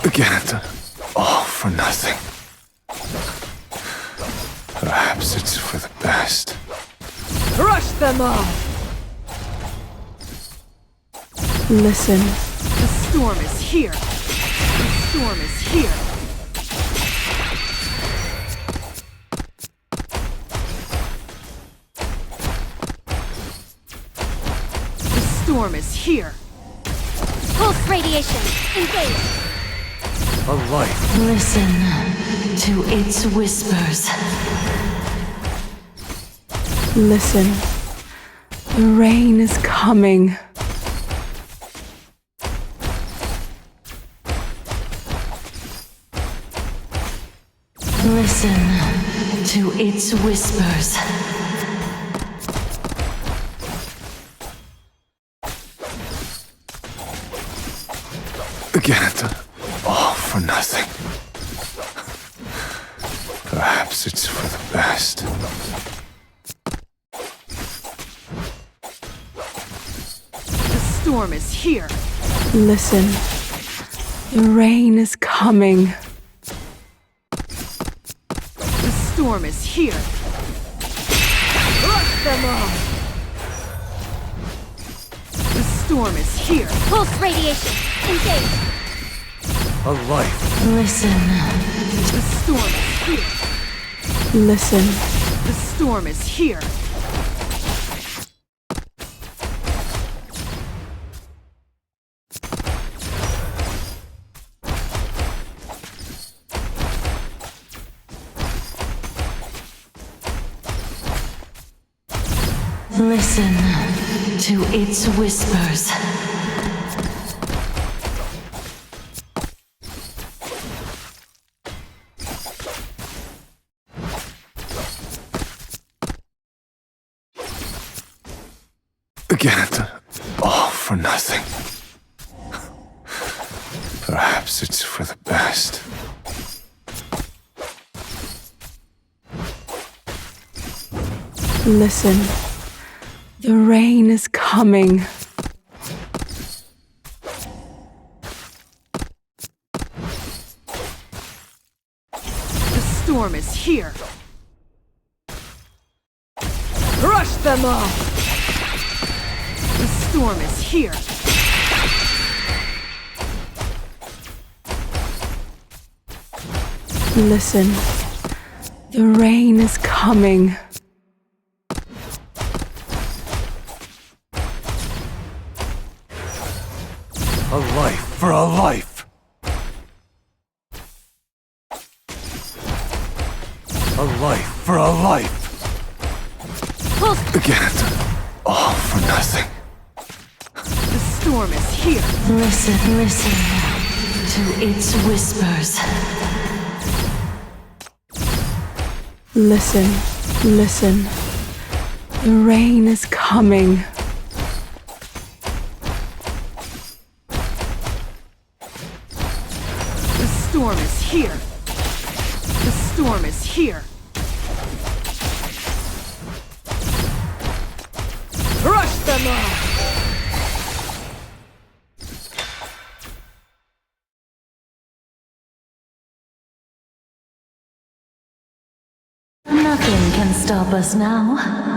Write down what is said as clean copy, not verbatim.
Again, all for nothing. Perhaps it's for the best. Crush them all! Listen. The storm is here. The storm is here. The storm is here. Pulse radiation, engage. A life. Listen to its whispers. Listen. The rain is coming. Listen to its whispers. Again, all for nothing. Perhaps it's for the best. The storm is here. Listen. The rain is coming. The storm is here. Crush them all! The storm is here. Pulse radiation, engage. A life. Listen. The storm is here. Listen. The storm is here. Listen to its whispers. Again, all for nothing. Perhaps it's for the best. Listen. The rain is coming. The storm is here. Crush them all! The storm is here. Listen. The rain is coming. A life for a life. A life for a life. Pulse. Again, all for nothing. The storm is here. Listen to its whispers. Listen. Listen. The rain is coming. The storm is here. The storm is here. Crush them all! Nothing can stop us now.